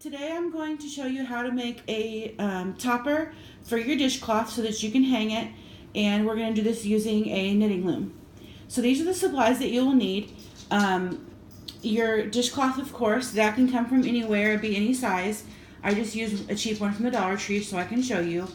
Today I'm going to show you how to make a topper for your dishcloth so that you can hang it, and we're going to do this using a knitting loom. So these are the supplies that you will need. Your dishcloth, of course, that can come from anywhere, be any size. I just use a cheap one from the Dollar Tree so I can show you.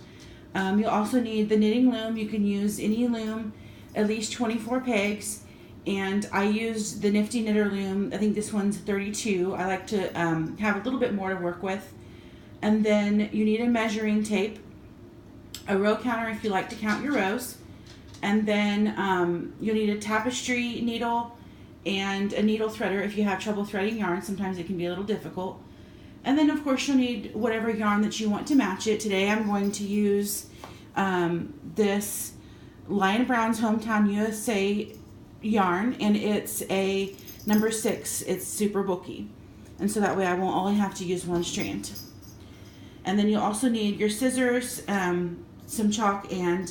You'll also need the knitting loom. You can use any loom, at least 24 pegs. And I used the Nifty Knitter loom. I think this one's 32. I like to have a little bit more to work with. And then you need a measuring tape, a row counter if you like to count your rows, and then you'll need a tapestry needle and a needle threader if you have trouble threading yarn. Sometimes it can be a little difficult. And then of course you'll need whatever yarn that you want to match it. Today I'm going to use this Lion Brown's Hometown USA yarn, and it's a number 6. It's super bulky, and so that way I won't only have to use one strand. And then you'll also need your scissors, some chalk, and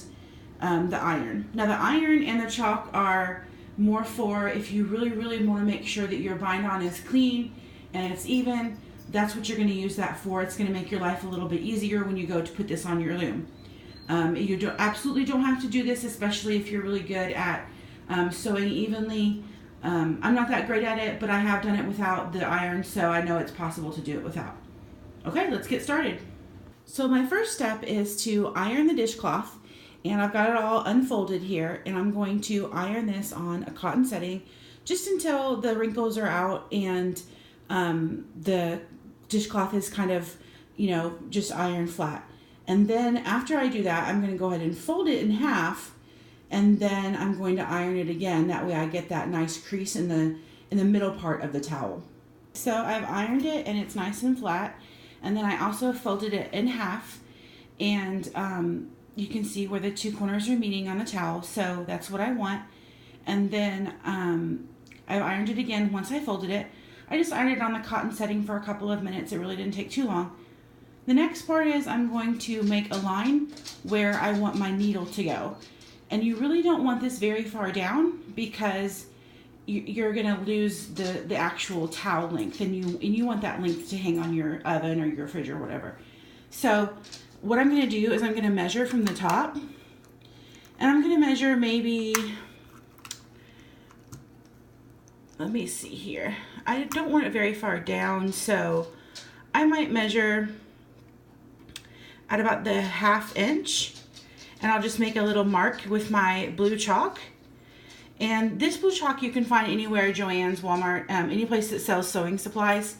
the iron. Now the iron and the chalk are more for if you really want to make sure that your bind on is clean and it's even. That's what you're going to use that for. It's going to make your life a little bit easier when you go to put this on your loom. You absolutely don't have to do this, especially if you're really good at sewing evenly. I'm not that great at it, but I have done it without the iron, so I know it's possible to do it without. Okay, let's get started. So my first step is to iron the dishcloth, and I've got it all unfolded here, and I'm going to iron this on a cotton setting just until the wrinkles are out and the dishcloth is kind of, just ironed flat. And then after I do that, I'm going to go ahead and fold it in half, and then I'm going to iron it again. That way I get that nice crease in the middle part of the towel. So I've ironed it and it's nice and flat. And then I also folded it in half, and you can see where the two corners are meeting on the towel. So that's what I want. And then I ironed it again once I folded it. I just ironed it on the cotton setting for a couple of minutes. It really didn't take too long. The next part is I'm going to make a line where I want my needle to go. And you really don't want this very far down because you're going to lose the actual towel length, and you want that length to hang on your oven or your fridge or whatever. So what I'm going to do is I'm going to measure from the top, and I'm going to measure maybe, let me see here. I don't want it very far down, so I might measure at about the 1/2 inch. And I'll just make a little mark with my blue chalk. And this blue chalk you can find anywhere, Joann's, Walmart, any place that sells sewing supplies.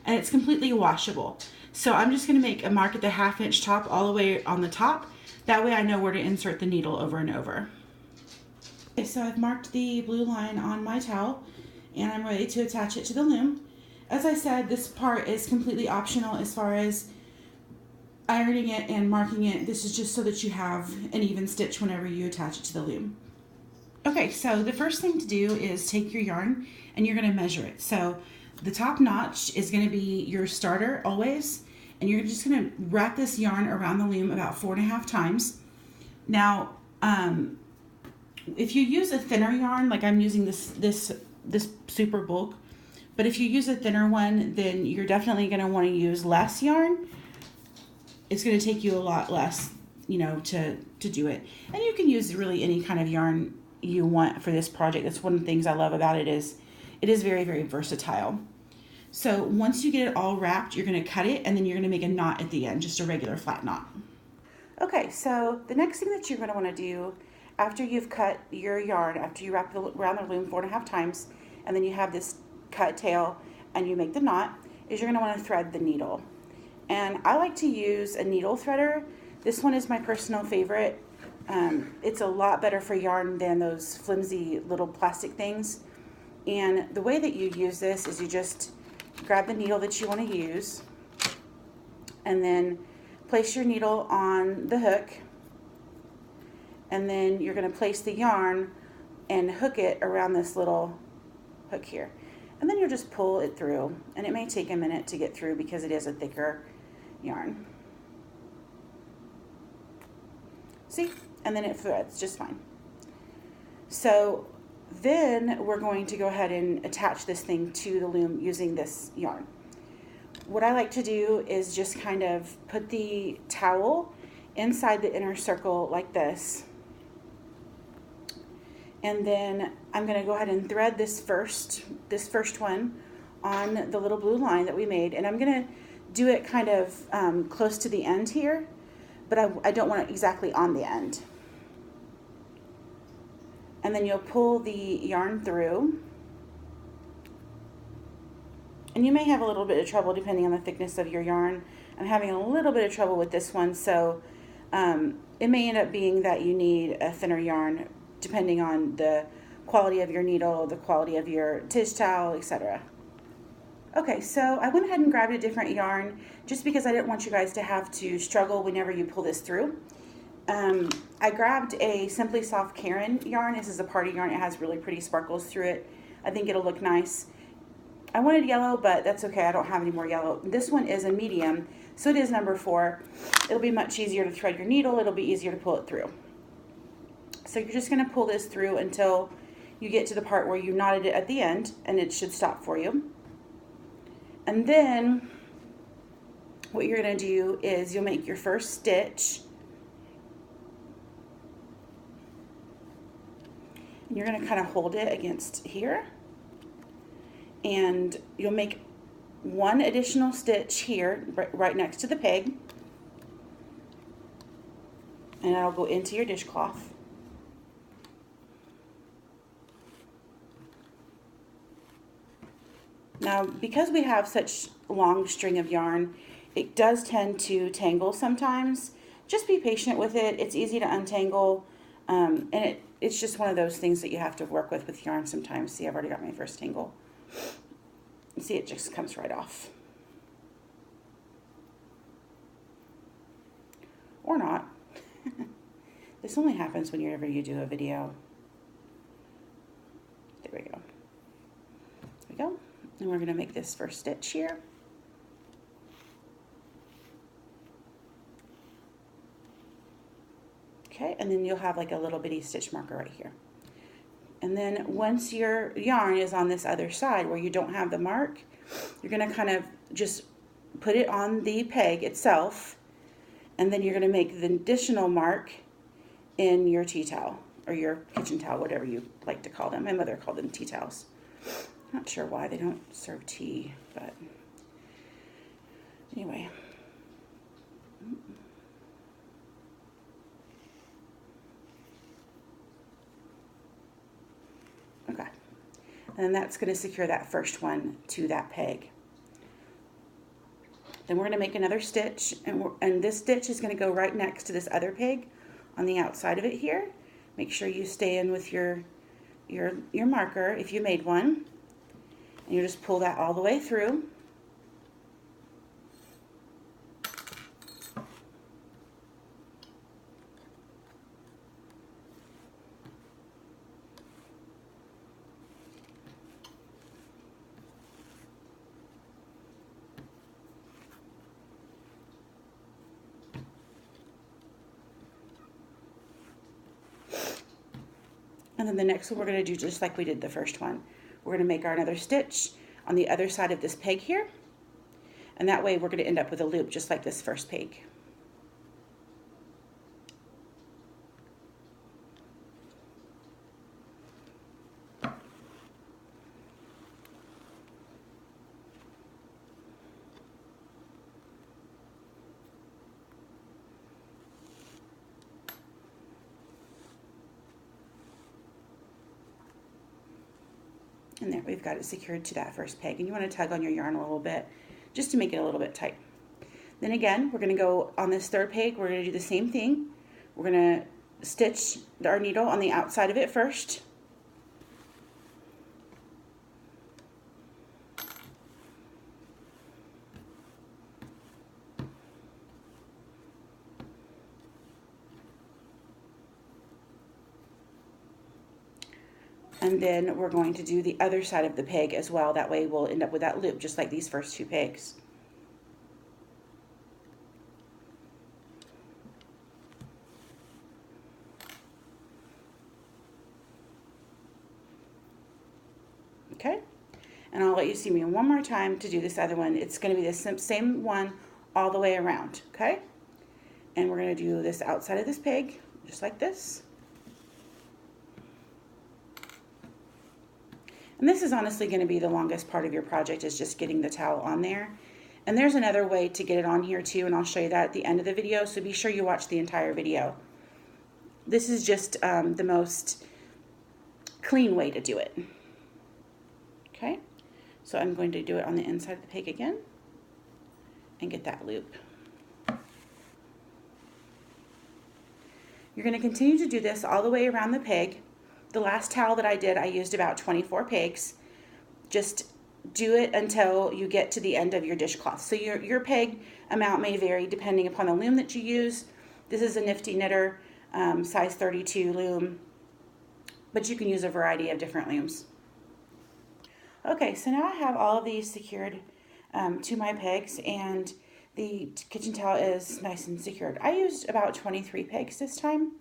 And it's completely washable. So I'm just going to make a mark at the 1/2 inch top all the way on the top. That way I know where to insert the needle over and over. Okay, so I've marked the blue line on my towel, and I'm ready to attach it to the loom. As I said, this part is completely optional as far as ironing it and marking it. This is just so that you have an even stitch whenever you attach it to the loom. Okay, so the first thing to do is take your yarn and you're going to measure it. So the top notch is going to be your starter always, and you're just going to wrap this yarn around the loom about 4.5 times. Now, if you use a thinner yarn, like I'm using this super bulk, but if you use a thinner one, then you're definitely going to want to use less yarn. It's going to take you a lot less, to do it. And you can use really any kind of yarn you want for this project. That's one of the things I love about it is very, very versatile. So once you get it all wrapped, you're going to cut it, and then you're going to make a knot at the end, just a regular flat knot. Okay, so the next thing that you're going to want to do after you've cut your yarn, after you wrap it around the loom 4.5 times, and then you have this cut tail and you make the knot, is you're going to want to thread the needle. And I like to use a needle threader. This one is my personal favorite. It's a lot better for yarn than those flimsy little plastic things. And the way that you use this is you just grab the needle that you want to use, and then place your needle on the hook, and then you're going to place the yarn and hook it around this little hook here. And then you'll just pull it through, and it may take a minute to get through because it is a thicker yarn. See? And then it threads just fine. So then we're going to go ahead and attach this thing to the loom using this yarn. what I like to do is just kind of put the towel inside the inner circle like this. And then I'm going to go ahead and thread this first one on the little blue line that we made. And I'm going to do it kind of close to the end here, but I don't want it exactly on the end. And then you'll pull the yarn through. And you may have a little bit of trouble depending on the thickness of your yarn. I'm having a little bit of trouble with this one, so it may end up being that you need a thinner yarn depending on the quality of your needle, the quality of your dish towel, etc. Okay, so I went ahead and grabbed a different yarn just because I didn't want you guys to have to struggle whenever you pull this through. I grabbed a Simply Soft Karen yarn. This is a party yarn. It has really pretty sparkles through it. I think it'll look nice. I wanted yellow, but that's okay. I don't have any more yellow. This one is a medium, so it is number 4. It'll be much easier to thread your needle. It'll be easier to pull it through. So you're just going to pull this through until you get to the part where you knotted it at the end, and it should stop for you. And then what you're going to do is you'll make your first stitch. And you're going to kind of hold it against here. And you'll make one additional stitch here, right next to the peg. And that'll go into your dishcloth. Now, because we have such long string of yarn, it does tend to tangle sometimes. Just be patient with it. It's easy to untangle, and it's just one of those things that you have to work with yarn sometimes. See, I've already got my first tangle. See, it just comes right off. Or not. This only happens whenever you do a video. There we go. There we go. And we're going to make this first stitch here. Okay, and then you'll have like a little bitty stitch marker right here. And then once your yarn is on this other side where you don't have the mark, you're going to kind of just put it on the peg itself, and then you're going to make the additional mark in your tea towel or your kitchen towel, whatever you like to call them. My mother called them tea towels. Not sure why they don't serve tea, but anyway. Okay, and that's going to secure that first one to that peg. Then we're going to make another stitch, and this stitch is going to go right next to this other peg on the outside of it here. Make sure you stay in with your marker if you made one. And you just pull that all the way through. And then the next one we're going to do just like we did the first one. We're going to make another stitch on the other side of this peg here. And that way we're going to end up with a loop just like this first peg. And there, we've got it secured to that first peg. And you want to tug on your yarn a little bit just to make it a little bit tight. Then again, we're going to go on this third peg. We're going to do the same thing. We're going to stitch our needle on the outside of it first. And then we're going to do the other side of the peg as well. That way we'll end up with that loop just like these first two pegs. Okay, And I'll let you see me one more time to do this other one. It's going to be the same one all the way around, okay? And we're going to do this outside of this peg, just like this. And this is honestly going to be the longest part of your project, is just getting the towel on there. And there's another way to get it on here too, and I'll show you that at the end of the video, so be sure you watch the entire video. This is just the most clean way to do it. Okay, so I'm going to do it on the inside of the peg again and get that loop. You're going to continue to do this all the way around the peg. The last towel that I did, I used about 24 pegs. Just do it until you get to the end of your dishcloth. So your peg amount may vary depending upon the loom that you use. This is a Nifty Knitter size 32 loom, but you can use a variety of different looms. Okay, so now I have all of these secured to my pegs, and the kitchen towel is nice and secured. I used about 23 pegs this time,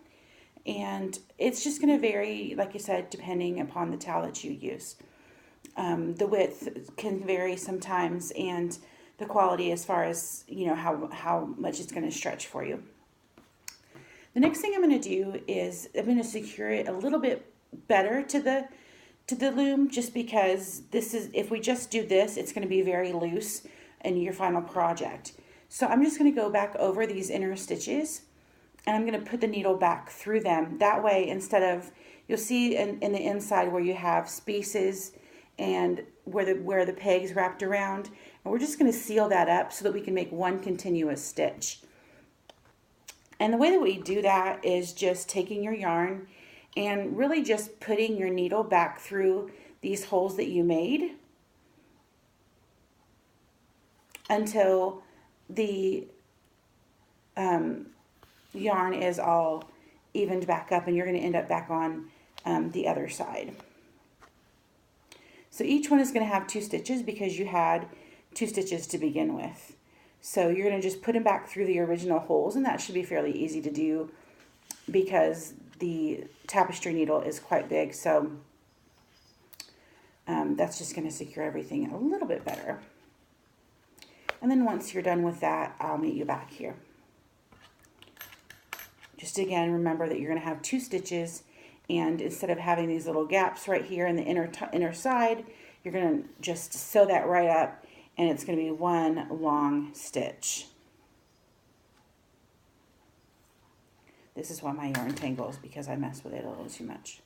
and it's just going to vary, like I said, depending upon the towel that you use. The width can vary sometimes, and the quality as far as, you know, how much it's going to stretch for you. The next thing I'm going to do is I'm going to secure it a little bit better to the loom, just because this is, if we just do this, it's going to be very loose in your final project. So I'm just going to go back over these inner stitches, and I'm going to put the needle back through them. That way, instead of, you'll see in the inside where you have spaces and where the pegs wrapped around, and we're just going to seal that up so that we can make one continuous stitch. And the way that we do that is just taking your yarn and really just putting your needle back through these holes that you made until the yarn is all evened back up, and you're going to end up back on the other side. So each one is going to have 2 stitches because you had 2 stitches to begin with. So you're going to just put them back through the original holes, and that should be fairly easy to do because the tapestry needle is quite big. So that's just going to secure everything a little bit better. And then once you're done with that, I'll meet you back here. Just again, remember that you're going to have 2 stitches, and instead of having these little gaps right here in the inner side, you're going to just sew that right up, and it's going to be one long stitch. This is why my yarn tangles, because I mess with it a little too much.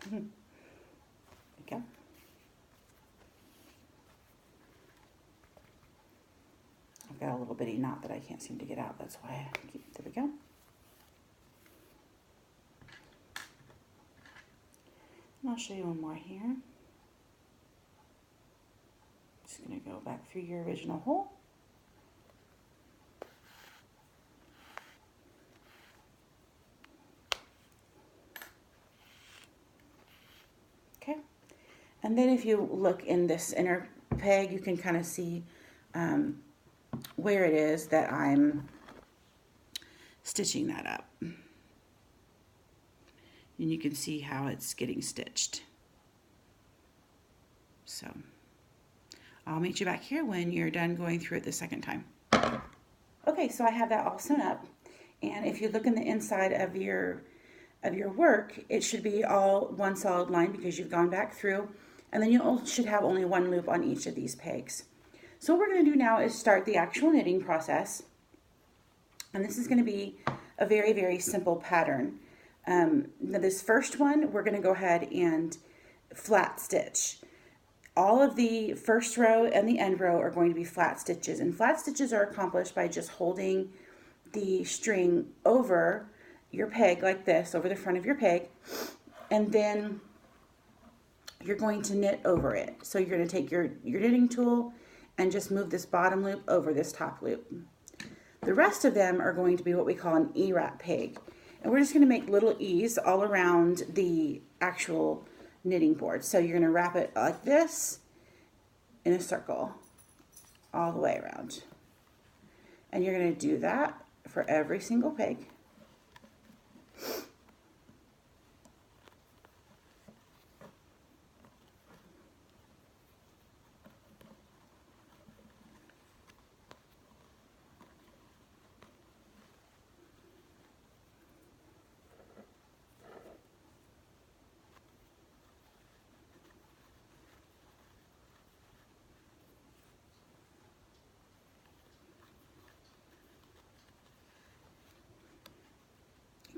There we go. I've got a little bitty knot that I can't seem to get out. That's why I keep, there we go. And I'll show you one more here. Just going to go back through your original hole. Okay. And then if you look in this inner peg, you can kind of see where it is that I'm stitching that up. And you can see how it's getting stitched. So I'll meet you back here when you're done going through it the second time. Okay, so I have that all sewn up, and if you look in the inside of your work, it should be all one solid line because you've gone back through, and then you should have only one loop on each of these pegs. So what we're going to do now is start the actual knitting process, and this is going to be a very, very simple pattern. Now this first one, we're going to go ahead and flat stitch. All of the first row and the end row are going to be flat stitches, and flat stitches are accomplished by just holding the string over your peg like this, over the front of your peg, and then you're going to knit over it. So you're going to take your knitting tool and just move this bottom loop over this top loop. The rest of them are going to be what we call an E-wrap peg. And we're just going to make little E's all around the actual knitting board. So you're going to wrap it like this in a circle all the way around. And you're going to do that for every single peg.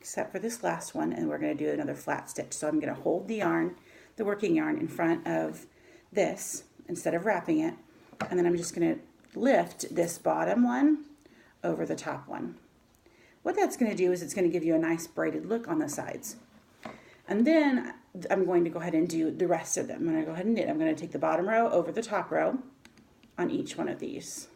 except for this last one, and we're going to do another flat stitch. So I'm going to hold the yarn, the working yarn, in front of this instead of wrapping it, and then I'm just going to lift this bottom one over the top one. What that's going to do is it's going to give you a nice braided look on the sides. And then I'm going to go ahead and do the rest of them. I'm going to go ahead and knit. I'm going to take the bottom row over the top row on each one of these.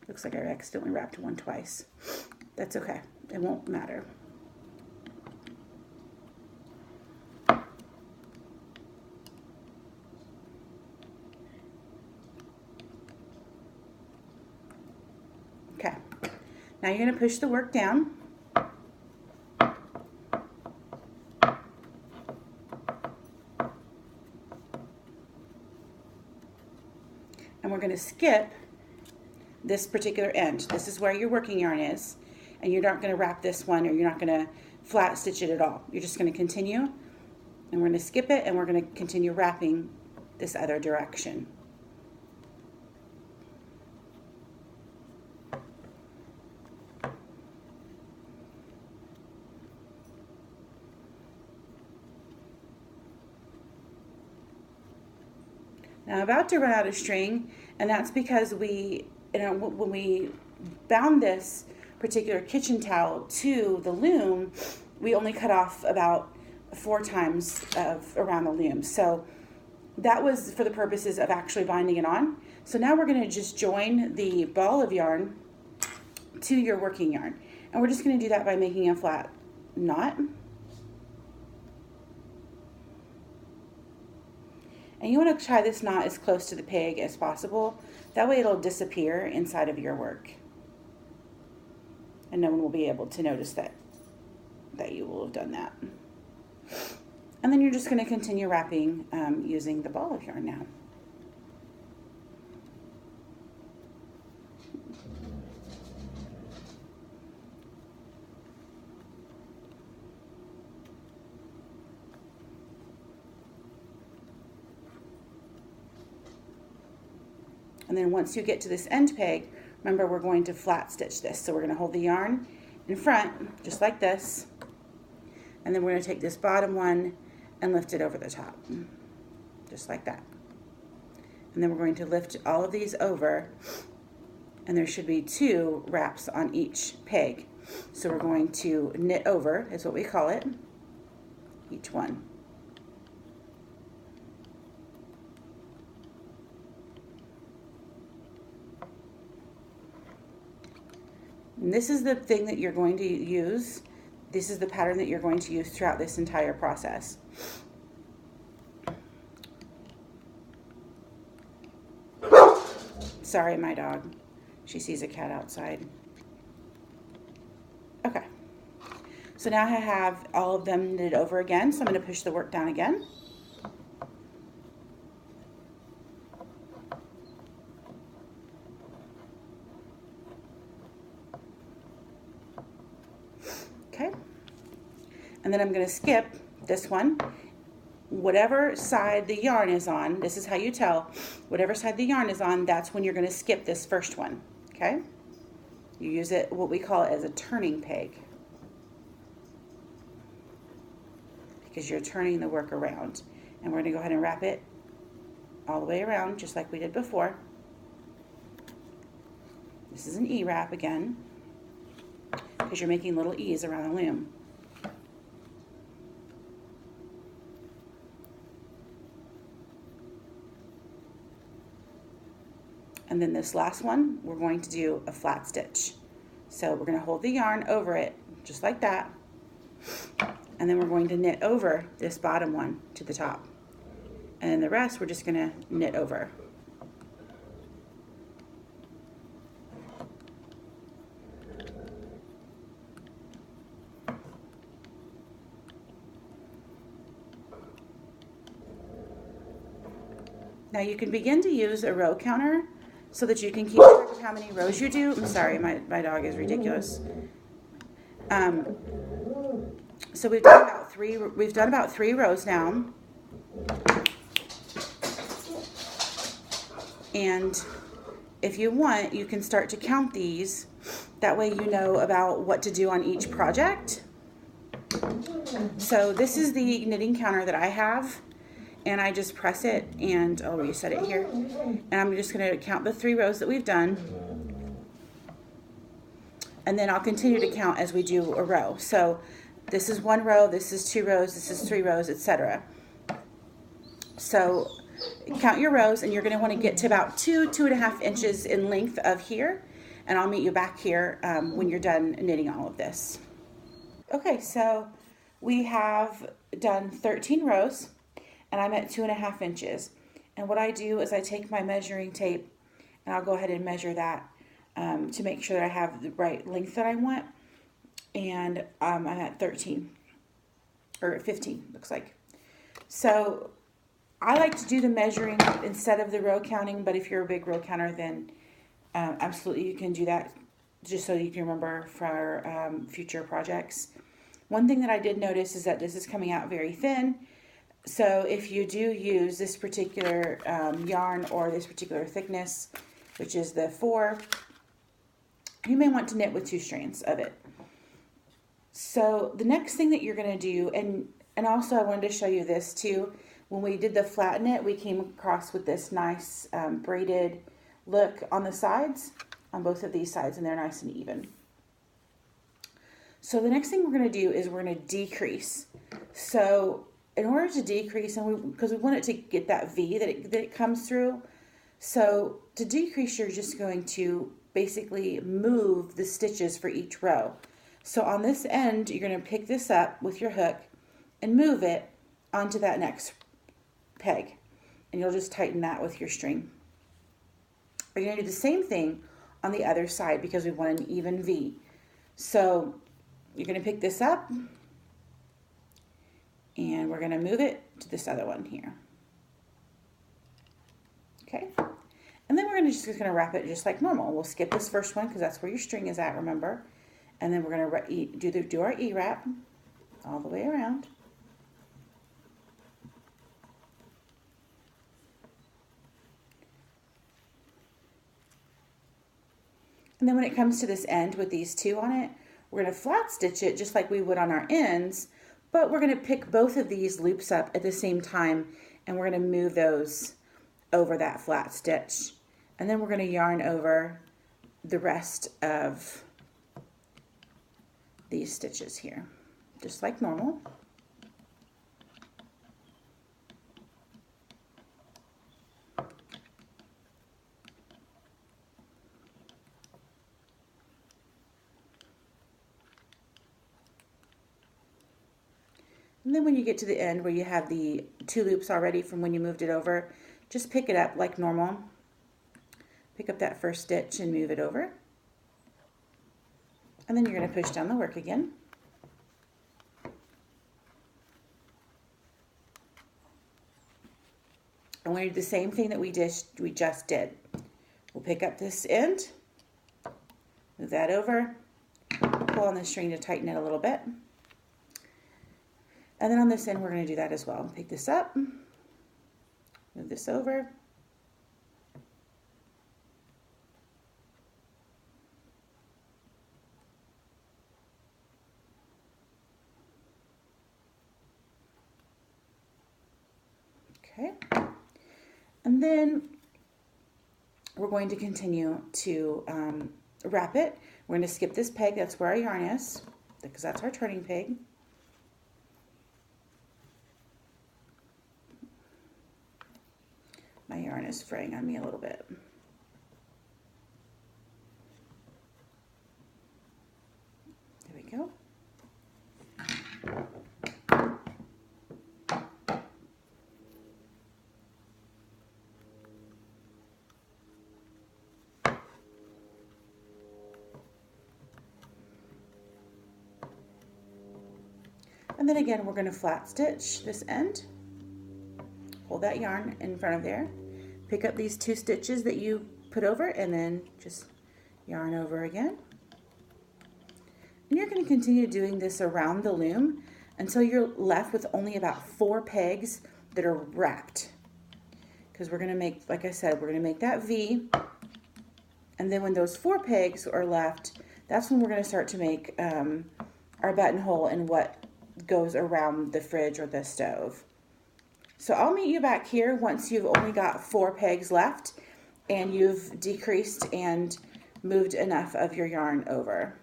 Looks like I accidentally wrapped one twice. That's okay. It won't matter. Okay. Now you're going to push the work down. And we're going to skip this particular end. This is where your working yarn is, and you're not going to wrap this one, or you're not going to flat stitch it at all. You're just going to continue, and we're going to skip it, and we're going to continue wrapping this other direction. Now I'm about to run out of string, and that's because when we bound this particular kitchen towel to the loom, we only cut off about 4 times around the loom. So that was for the purposes of actually binding it on. So now we're going to just join the ball of yarn to your working yarn. And we're just going to do that by making a flat knot. And you want to tie this knot as close to the peg as possible. That way it'll disappear inside of your work. And no one will be able to notice that you will have done that. And then you're just going to continue wrapping using the ball of yarn now. And then once you get to this end peg, remember we're going to flat stitch this. So we're going to hold the yarn in front, just like this. And then we're going to take this bottom one and lift it over the top, just like that. And then we're going to lift all of these over, and there should be 2 wraps on each peg. So we're going to knit over, is what we call it, each one. And this is the thing that you're going to use. This is the pattern that you're going to use throughout this entire process. Sorry, my dog. She sees a cat outside. Okay. So now I have all of them knitted over again, so I'm going to push the work down again. Okay, and then I'm going to skip this one. Whatever side the yarn is on, this is how you tell, whatever side the yarn is on, that's when you're going to skip this first one, okay? You use it, what we call it, as a turning peg, because you're turning the work around. And we're going to go ahead and wrap it all the way around, just like we did before. This is an E-wrap again, because you're making little E's around the loom. And then this last one, we're going to do a flat stitch. So we're going to hold the yarn over it, just like that. And then we're going to knit over this bottom one to the top. And then the rest, we're just going to knit over. Now you can begin to use a row counter so that you can keep track of how many rows you do. I'm sorry, my dog is ridiculous. So we've done about three rows now. And if you want, you can start to count these. That way you know about what to do on each project. So this is the knitting counter that I have, and I just press it and I'll reset it here. And I'm just going to count the 3 rows that we've done. And then I'll continue to count as we do a row. So this is 1 row, this is 2 rows, this is 3 rows, etc. So count your rows, and you're going to want to get to about 2.5 inches in length of here. And I'll meet you back here when you're done knitting all of this. Okay, so we have done 13 rows, and I'm at 2.5 inches. And what I do is I take my measuring tape, and I'll go ahead and measure that to make sure that I have the right length that I want. And I'm at 13, or 15, looks like. So I like to do the measuring instead of the row counting, but if you're a big row counter, then absolutely you can do that, just so you can remember for future projects. One thing that I did notice is that this is coming out very thin. So if you do use this particular yarn or this particular thickness, which is the 4, you may want to knit with 2 strands of it. So the next thing that you're going to do, and also I wanted to show you this too, when we did the flat knit, we came across with this nice braided look on the sides, on both of these sides, and they're nice and even. So the next thing we're going to do is we're going to decrease. So in order to decrease, and because we want it to get that V that it comes through, so to decrease, you're just going to basically move the stitches for each row. So on this end, you're going to pick this up with your hook and move it onto that next peg, and you'll just tighten that with your string. We're going to do the same thing on the other side because we want an even V. So you're going to pick this up, and we're going to move it to this other one here. Okay, and then we're just going to wrap it just like normal. We'll skip this first one because that's where your string is at, remember. And then we're going to do our E-wrap all the way around. And then when it comes to this end with these 2 on it, we're going to flat stitch it just like we would on our ends, but we're going to pick both of these loops up at the same time, and we're going to move those over that flat stitch. And then we're going to yarn over the rest of these stitches here, just like normal. And then when you get to the end where you have the 2 loops already from when you moved it over, just pick it up like normal. Pick up that first stitch and move it over. And then you're going to push down the work again. And we're going to do the same thing that we just did. We'll pick up this end, move that over, pull on the string to tighten it a little bit. And then on this end, we're going to do that as well. Pick this up, move this over. Okay. And then we're going to continue to wrap it. We're going to skip this peg. That's where our yarn is, because that's our turning peg. My yarn is fraying on me a little bit. There we go. And then again, we're going to flat stitch this end. Hold that yarn in front of there. pick up these 2 stitches that you put over and then just yarn over again. And you're going to continue doing this around the loom until you're left with only about 4 pegs that are wrapped. Because we're going to make, like I said, we're going to make that V. And then when those 4 pegs are left, that's when we're going to start to make our buttonhole and what goes around the fridge or the stove. So I'll meet you back here once you've only got 4 pegs left and you've decreased and moved enough of your yarn over.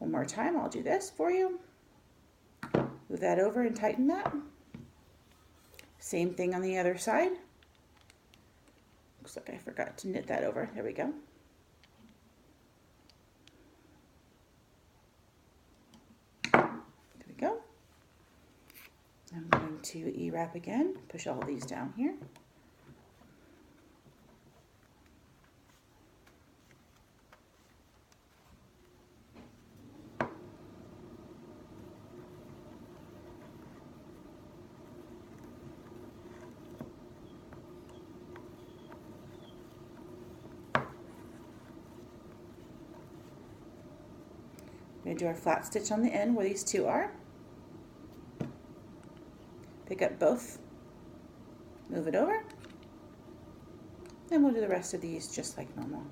One more time, I'll do this for you. Move that over and tighten that. Same thing on the other side. Looks like I forgot to knit that over. There we go. There we go. I'm going to E-wrap again. Push all these down here. We're going to do our flat stitch on the end where these 2 are. Pick up both, move it over, and we'll do the rest of these just like normal.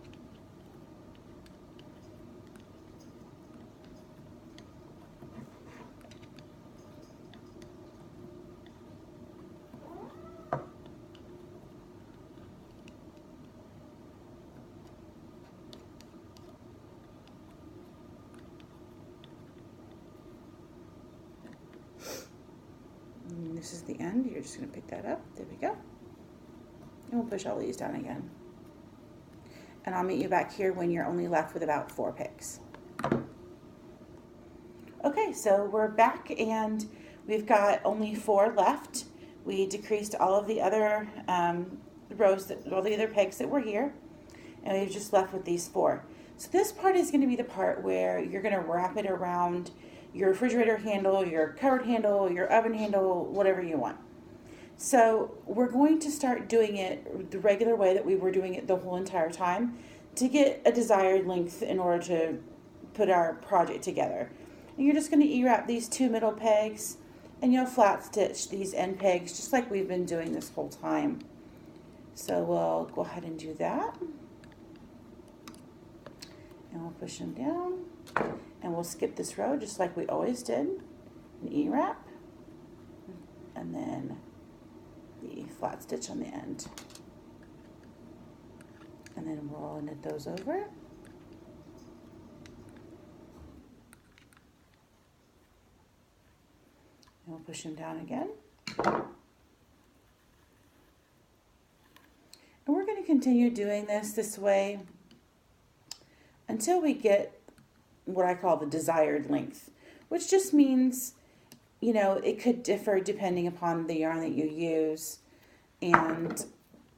This is the end. You're just going to pick that up. There we go. And we'll push all these down again. And I'll meet you back here when you're only left with about 4 pegs. Okay, so we're back and we've got only 4 left. We decreased all of the other rows, all the other pegs that were here, and we've just left with these 4. So this part is going to be the part where you're going to wrap it around your refrigerator handle, your cupboard handle, your oven handle, whatever you want. So we're going to start doing it the regular way that we were doing it the whole entire time to get a desired length in order to put our project together. And you're just going to E-wrap these 2 middle pegs and you'll flat stitch these end pegs just like we've been doing this whole time. So we'll go ahead and do that. And we'll push them down. And we'll skip this row just like we always did. An E-wrap. And then the flat stitch on the end. And then we'll knit those over. And we'll push them down again. And we're going to continue doing this way until we get what I call the desired length, which just means, you know, it could differ depending upon the yarn that you use and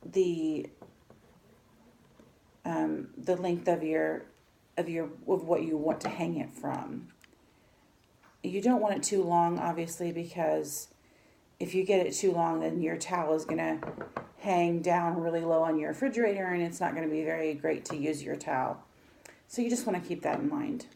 the length of what you want to hang it from. You don't want it too long, obviously, because if you get it too long, then your towel is going to hang down really low on your refrigerator, and it's not going to be very great to use your towel. So you just want to keep that in mind.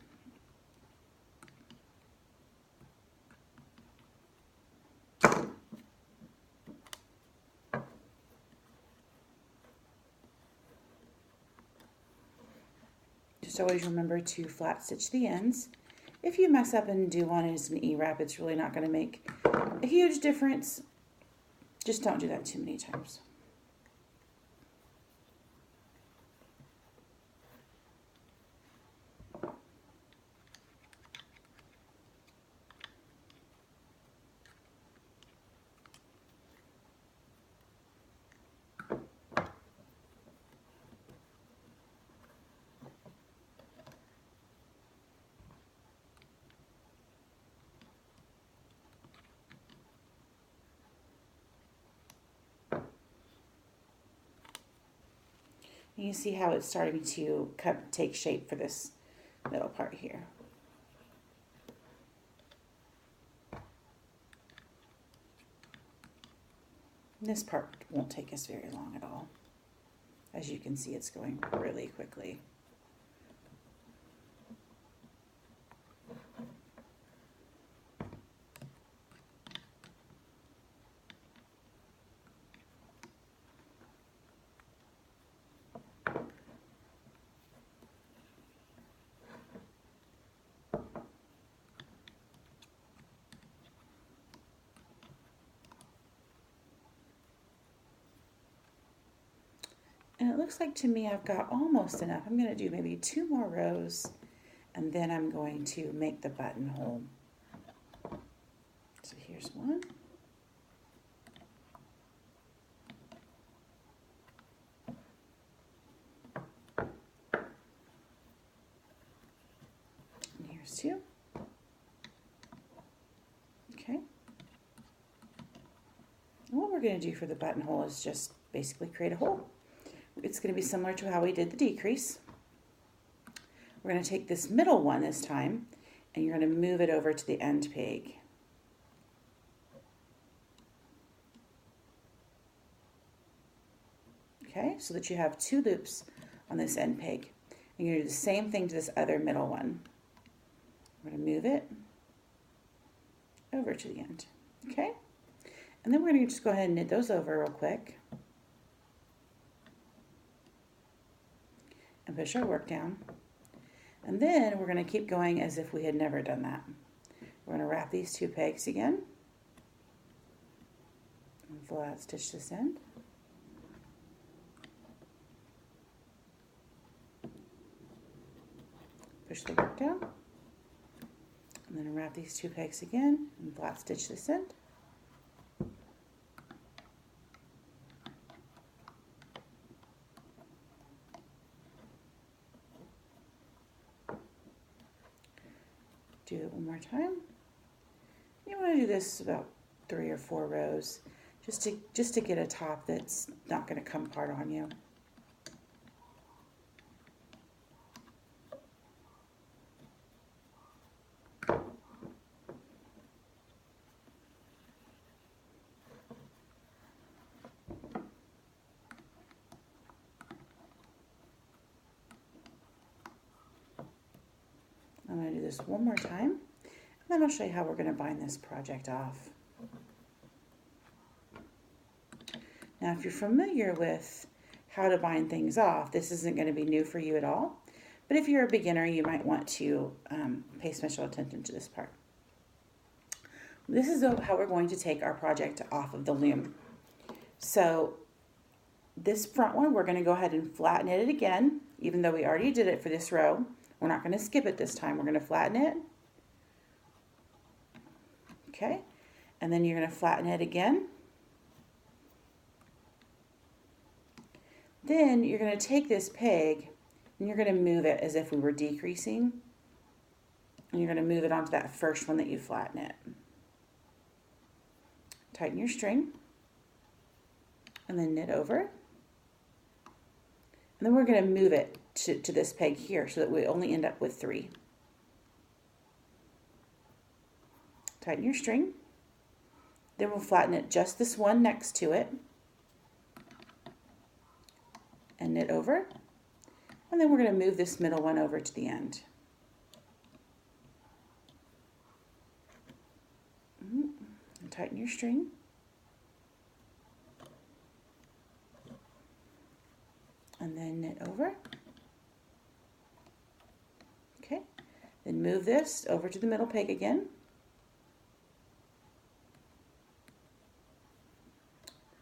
Just always remember to flat stitch the ends. If you mess up and do one as an E-wrap, it's really not going to make a huge difference. Just don't do that too many times. And you see how it's starting to take shape for this middle part here. This part won't take us very long at all. As you can see, it's going really quickly. And it looks like to me I've got almost enough. I'm going to do maybe 2 more rows, and then I'm going to make the buttonhole. So here's one. And here's 2. Okay. And what we're going to do for the buttonhole is just basically create a hole. It's going to be similar to how we did the decrease. We're going to take this middle one this time, and you're going to move it over to the end peg. Okay, so that you have 2 loops on this end peg. And you're going to do the same thing to this other middle one. We're going to move it over to the end. Okay, and then we're going to just go ahead and knit those over real quick. And push our work down. And then we're going to keep going as if we had never done that. We're going to wrap these 2 pegs again. And flat stitch this end. Push the work down. And then wrap these 2 pegs again and flat stitch this end. Do it one more time. You want to do this about 3 or 4 rows, just to get a top that's not going to come apart on you. I'm going to do this one more time, and then I'll show you how we're going to bind this project off. Now, if you're familiar with how to bind things off, this isn't going to be new for you at all. But if you're a beginner, you might want to pay special attention to this part. This is how we're going to take our project off of the loom. So this front one, we're going to go ahead and flatten it again, even though we already did it for this row. We're not going to skip it this time. We're going to flatten it. Okay. And then you're going to flatten it again. Then you're going to take this peg and you're going to move it as if we were decreasing. And you're going to move it onto that first one that you flatten it. Tighten your string. And then knit over. And then we're going to move it to this peg here so that we only end up with 3. Tighten your string. Then we'll flatten it just this one next to it. And knit over. And then we're going to move this middle one over to the end. And tighten your string. And then knit over. Okay, then move this over to the middle peg again.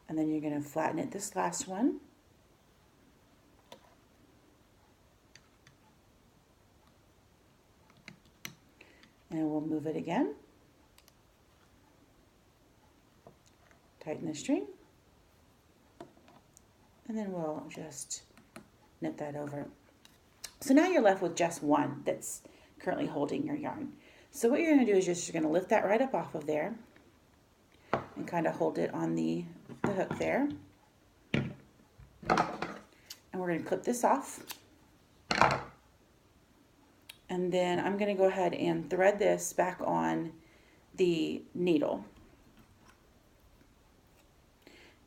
And then you're going to flatten it this last one. And we'll move it again. Tighten the string. And then we'll just knit that over. So now you're left with just one that's currently holding your yarn. So what you're going to do is you're going to lift that right up off of there and kind of hold it on the hook there. And we're going to clip this off. And then I'm going to go ahead and thread this back on the needle.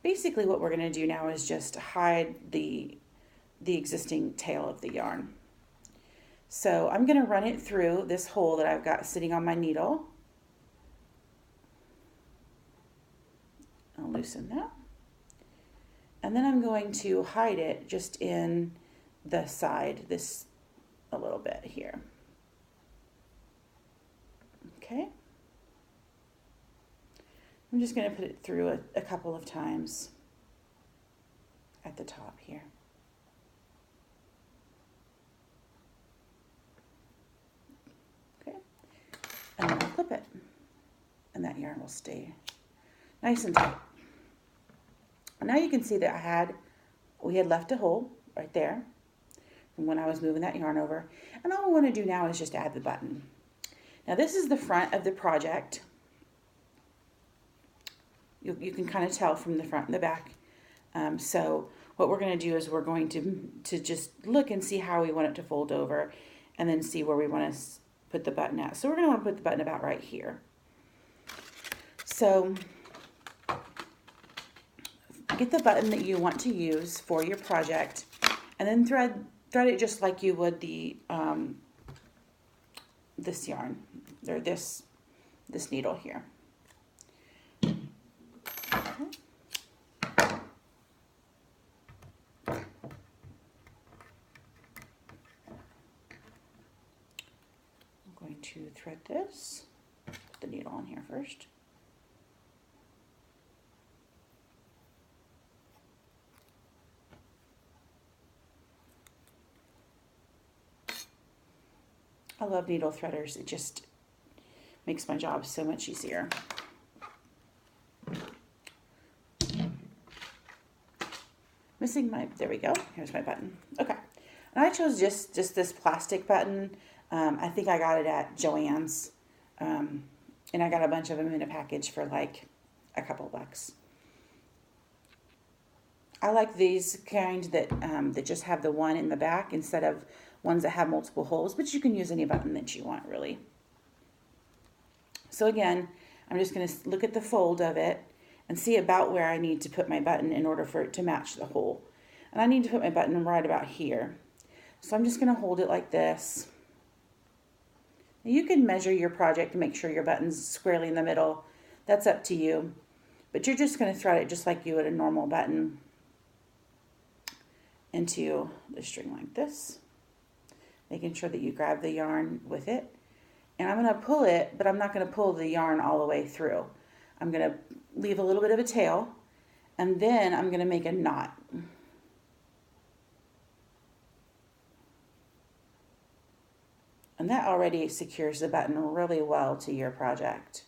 basically what we're going to do now is just hide the existing tail of the yarn. So I'm going to run it through this hole that I've got sitting on my needle. I'll loosen that. And then I'm going to hide it just in the side, this a little bit here. Okay. I'm just going to put it through a couple of times at the top here. Okay. And then I'll clip it. And that yarn will stay nice and tight. Now you can see that we had left a hole right there from when I was moving that yarn over. And all we want to do now is just add the button. Now this is the front of the project. You can kind of tell from the front and the back. So what we're going to do is we're going to just look and see how we want it to fold over, and then see where we want to put the button at. So we're going to want to put the button about right here. So get the button that you want to use for your project, and then thread it just like you would the this yarn or this needle here. I'm going to thread this. Put the needle on here first. I love needle threaders. It just makes my job so much easier. Missing my, there we go. Here's my button. Okay. And I chose just this plastic button. I think I got it at Joann's. And I got a bunch of them in a package for like a couple bucks. I like these kind that just have the one in the back instead of ones that have multiple holes, but you can use any button that you want, really. So again, I'm just going to look at the fold of it and see about where I need to put my button in order for it to match the hole. And I need to put my button right about here. So I'm just going to hold it like this. Now you can measure your project to make sure your button's squarely in the middle. That's up to you. But you're just going to thread it just like you would a normal button into the string like this, making sure that you grab the yarn with it. And I'm going to pull it, but I'm not going to pull the yarn all the way through. I'm going to leave a little bit of a tail, and then I'm going to make a knot. And that already secures the button really well to your project.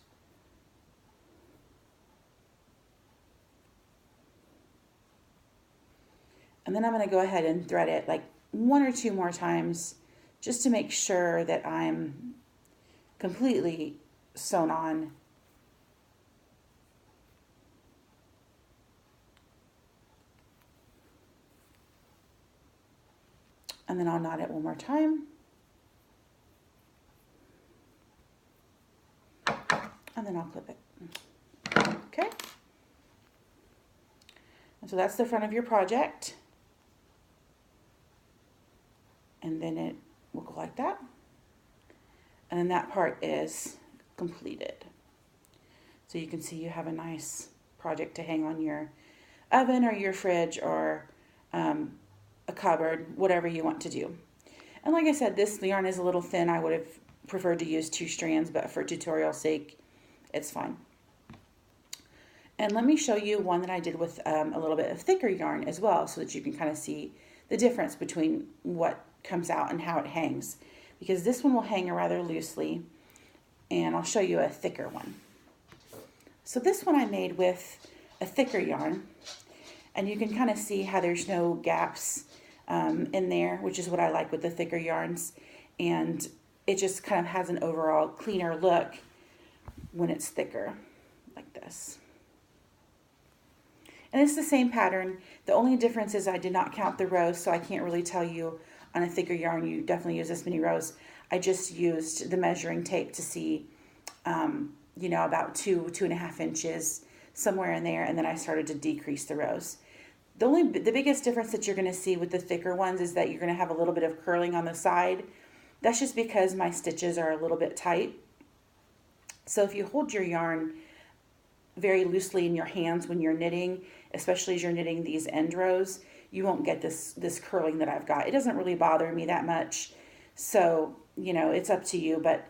And then I'm going to go ahead and thread it like 1 or 2 more times just to make sure that I'm completely sewn on. And then I'll knot it 1 more time. And then I'll clip it. Okay. And so that's the front of your project. And then it will go like that. And then that part is completed. So you can see you have a nice project to hang on your oven or your fridge or a cupboard, whatever you want to do. And like I said, this yarn is a little thin. I would have preferred to use 2 strands, but for tutorial sake, it's fine. And let me show you one that I did with a little bit of thicker yarn as well, so that you can kind of see the difference between what comes out and how it hangs. Because this one will hang rather loosely, and I'll show you a thicker one. So this one I made with a thicker yarn, and you can kind of see how there's no gaps in there, which is what I like with the thicker yarns. And it just kind of has an overall cleaner look when it's thicker, like this. And it's the same pattern. The only difference is I did not count the rows, so I can't really tell you on a thicker yarn you definitely use this many rows. I just used the measuring tape to see, you know, about 2.5 inches. somewhere in there, and then I started to decrease the rows. The biggest difference that you're going to see with the thicker ones is that you're going to have a little bit of curling on the side. That's just because my stitches are a little bit tight. So if you hold your yarn very loosely in your hands when you're knitting, especially as you're knitting these end rows, you won't get this curling that I've got. It doesn't really bother me that much. So, you know, it's up to you, but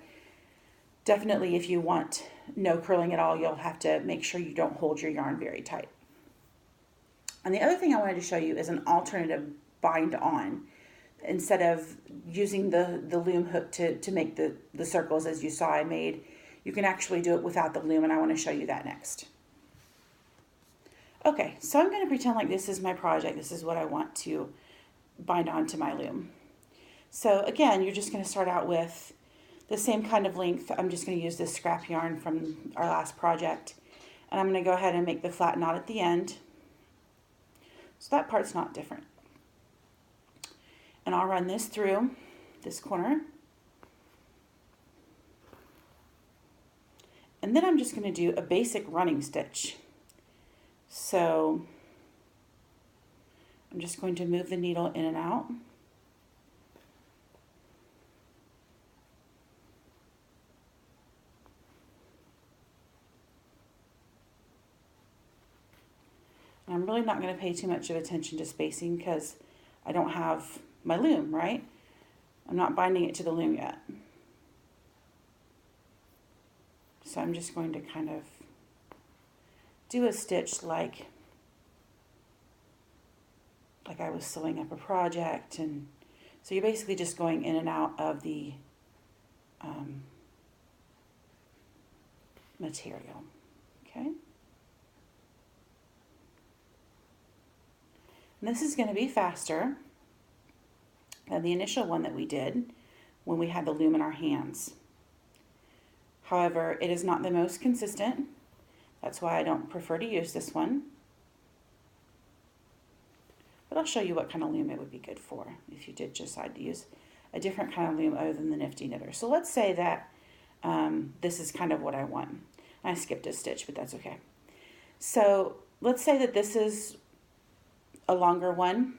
definitely if you want no curling at all, you'll have to make sure you don't hold your yarn very tight. And the other thing I wanted to show you is an alternative bind on. Instead of using the loom hook to make the circles as you saw I made, you can actually do it without the loom, and I want to show you that next. Okay, so I'm going to pretend like this is my project. This is what I want to bind onto my loom. So again, you're just going to start out with the same kind of length. I'm just going to use this scrap yarn from our last project, and I'm going to go ahead and make the flat knot at the end. So that part's not different. And I'll run this through this corner. And then I'm just going to do a basic running stitch. So I'm just going to move the needle in and out. And I'm really not going to pay too much of attention to spacing because I don't have my loom, right? I'm not binding it to the loom yet. So I'm just going to kind of do a stitch like I was sewing up a project. And so you're basically just going in and out of the material, okay? And this is going to be faster than the initial one that we did when we had the loom in our hands. However, it is not the most consistent. That's why I don't prefer to use this one. But I'll show you what kind of loom it would be good for if you did decide to use a different kind of loom other than the Nifty Knitter. So let's say that this is kind of what I want. I skipped a stitch, but that's okay. So let's say that this is a longer one.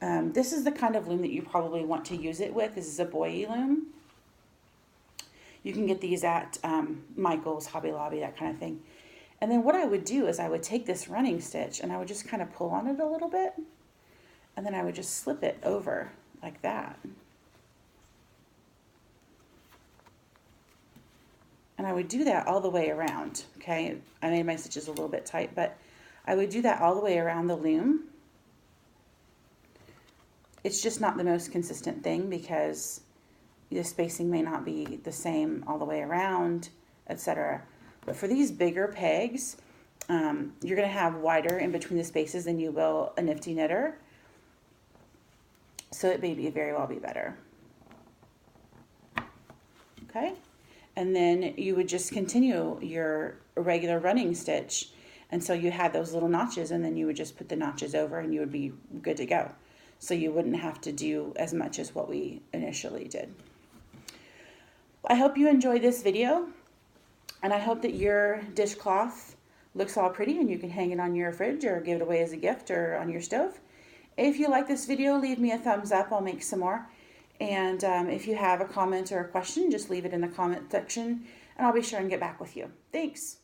This is the kind of loom that you probably want to use it with. This is a boyi loom. You can get these at Michael's, Hobby Lobby, that kind of thing. And then what I would do is I would take this running stitch and I would just kind of pull on it a little bit. And then I would just slip it over like that. And I would do that all the way around, okay? I made my stitches a little bit tight, but I would do that all the way around the loom. It's just not the most consistent thing because the spacing may not be the same all the way around, etc. But for these bigger pegs, you're going to have wider in between the spaces than you will a Nifty Knitter. So it may very well be better. Okay? And then you would just continue your regular running stitch until you had those little notches, and then you would just put the notches over and you would be good to go. So you wouldn't have to do as much as what we initially did. I hope you enjoyed this video, and I hope that your dishcloth looks all pretty and you can hang it on your fridge or give it away as a gift or on your stove. If you like this video, leave me a thumbs up. I'll make some more. And if you have a comment or a question, just leave it in the comment section and I'll be sure and get back with you. Thanks.